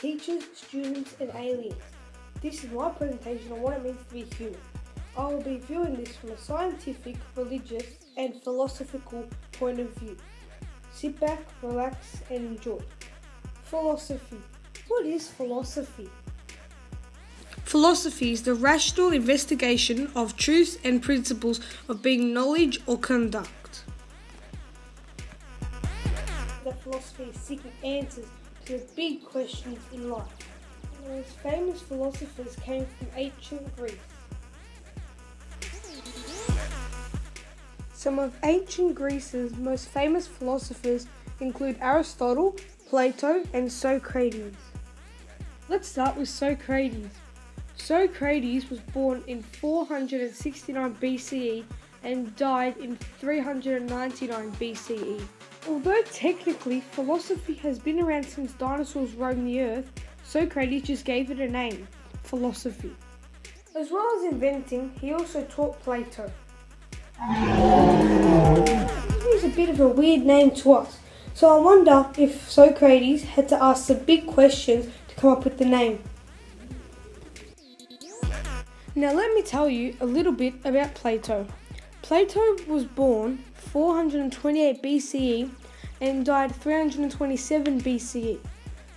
teachers, students and aliens. This is my presentation on what it means to be human. I will be viewing this from a scientific, religious and philosophical point of view. Sit back, relax and enjoy. Philosophy. What is philosophy? Philosophy is the rational investigation of truths and principles of being knowledge or conduct. That philosophy is seeking answers to the big questions in life. The most famous philosophers came from ancient Greece. Some of ancient Greece's most famous philosophers include Aristotle, Plato and Socrates. Let's start with Socrates. Socrates was born in 469 BCE and died in 399 BCE. Although technically philosophy has been around since dinosaurs roamed the earth, Socrates just gave it a name, philosophy. As well as inventing, he also taught Plato. It's a bit of a weird name to us, so I wonder if Socrates had to ask some big questions to come up with the name. Now let me tell you a little bit about Plato. Plato was born 428 BCE and died 327 BCE.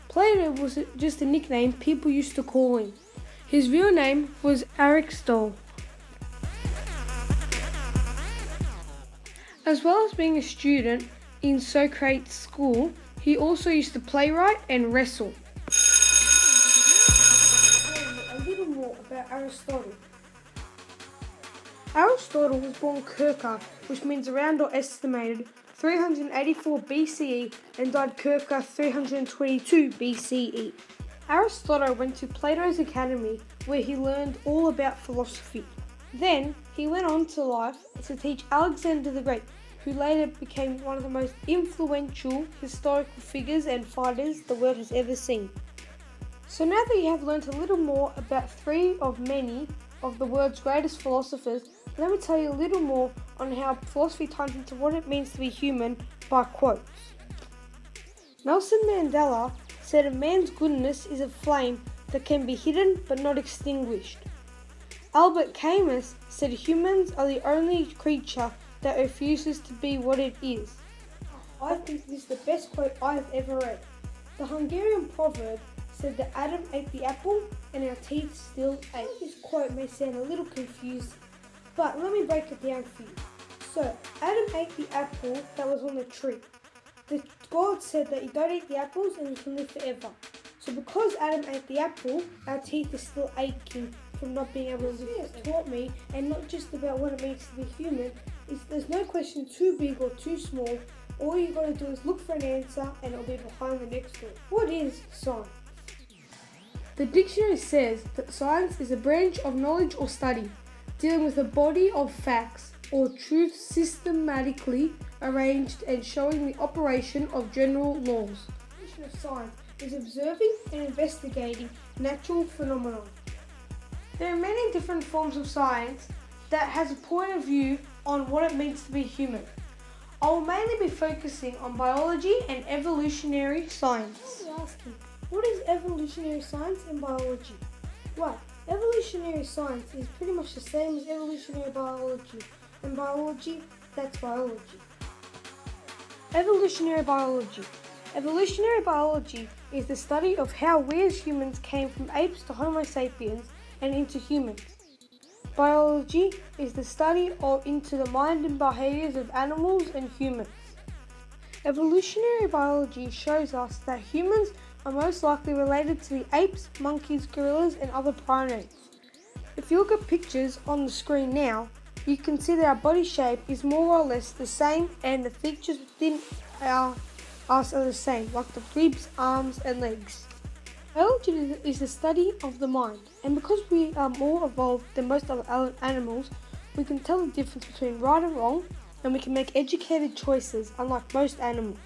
Plato was just a nickname people used to call him. His real name was Aristotle. As well as being a student in Socrates' school, he also used to playwright and wrestle. A little more about Aristotle. Aristotle was born Circa, which means around or estimated 384 BCE and died circa 322 BCE. Aristotle went to Plato's Academy where he learned all about philosophy. Then he went on to life to teach Alexander the Great, who later became one of the most influential historical figures and fighters the world has ever seen. So now that you have learnt a little more about three of many of the world's greatest philosophers, let me tell you a little more on how philosophy ties into what it means to be human by quotes. Nelson Mandela said a man's goodness is a flame that can be hidden but not extinguished. Albert Camus said humans are the only creature that refuses to be what it is. I think this is the best quote I have ever read. The Hungarian proverb said that Adam ate the apple and our teeth still ache. This quote may sound a little confusing, but let me break it down for you. So, Adam ate the apple that was on the tree. God said that you don't eat the apples and you can live forever. So because Adam ate the apple, our teeth are still aching from not being able to live. It taught me, and not just about what it means to be human, is there's no question too big or too small. All you gotta do is look for an answer and it'll be behind the next door. What is science? The dictionary says that science is a branch of knowledge or study dealing with a body of facts or truth systematically arranged and showing the operation of general laws. The definition of science is observing and investigating natural phenomena. There are many different forms of science that has a point of view on what it means to be human. I will mainly be focusing on biology and evolutionary science. Let me ask you, what is evolutionary science and biology? Well, evolutionary science is pretty much the same as evolutionary biology, and biology, that's biology. Evolutionary biology. Evolutionary biology is the study of how we as humans came from apes to Homo sapiens and into humans. Biology is the study into the mind and behaviours of animals and humans. Evolutionary biology shows us that humans are most likely related to the apes, monkeys, gorillas and other primates. If you look at pictures on the screen now, you can see that our body shape is more or less the same and the features within us are the same, like the ribs, arms and legs. Biology is the study of the mind, and because we are more evolved than most other animals, we can tell the difference between right and wrong, and we can make educated choices unlike most animals.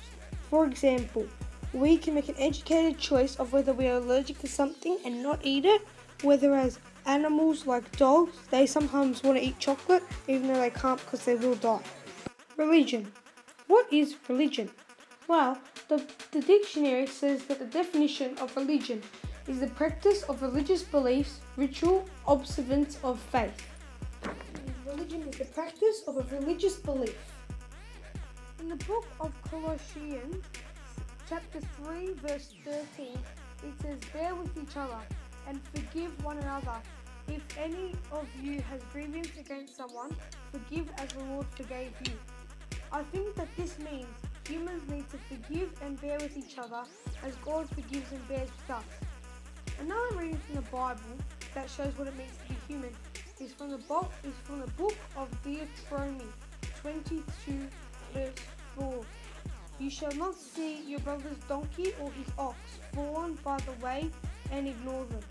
For example, we can make an educated choice of whether we are allergic to something and not eat it, whereas animals like dogs, they sometimes want to eat chocolate even though they can't because they will die. Religion. What is religion? Well, the dictionary says that the definition of religion is the practice of religious beliefs, ritual, observance of faith. Religion is the practice of a religious belief. In the book of Colossians, chapter 3, verse 13, it says, "Bear with each other and forgive one another. If any of you has grievance against someone, forgive as the Lord forgave you." I think that this means humans need to forgive and bear with each other as God forgives and bears with us. Another reading from the Bible that shows what it means to be human is from the book of Deuteronomy 22, verse 4. "You shall not see your brother's donkey or his ox fallen by the way and ignore them.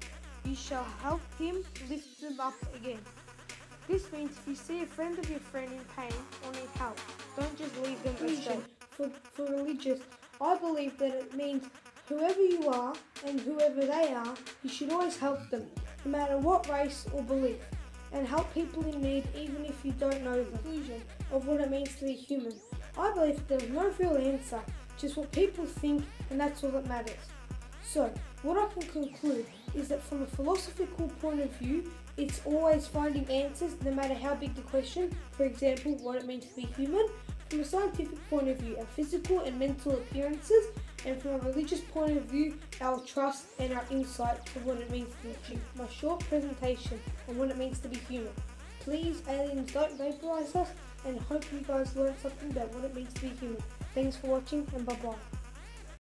You shall help him lift them up again." This means if you see a friend of your friend in pain or need help, don't just leave them astray. For religious, I believe that it means whoever you are and whoever they are, you should always help them, no matter what race or belief, and help people in need even if you don't know the conclusion of what it means to be human. I believe that there is no real answer, just what people think, and that's all that matters. So, what I can conclude is that from a philosophical point of view, it's always finding answers no matter how big the question, for example, what it means to be human. From a scientific point of view, our physical and mental appearances, and from a religious point of view, our trust and our insight of what it means to be human. My short presentation on what it means to be human. Please, aliens, don't vaporize us, and hope you guys learned something about what it means to be human. Thanks for watching, and bye-bye.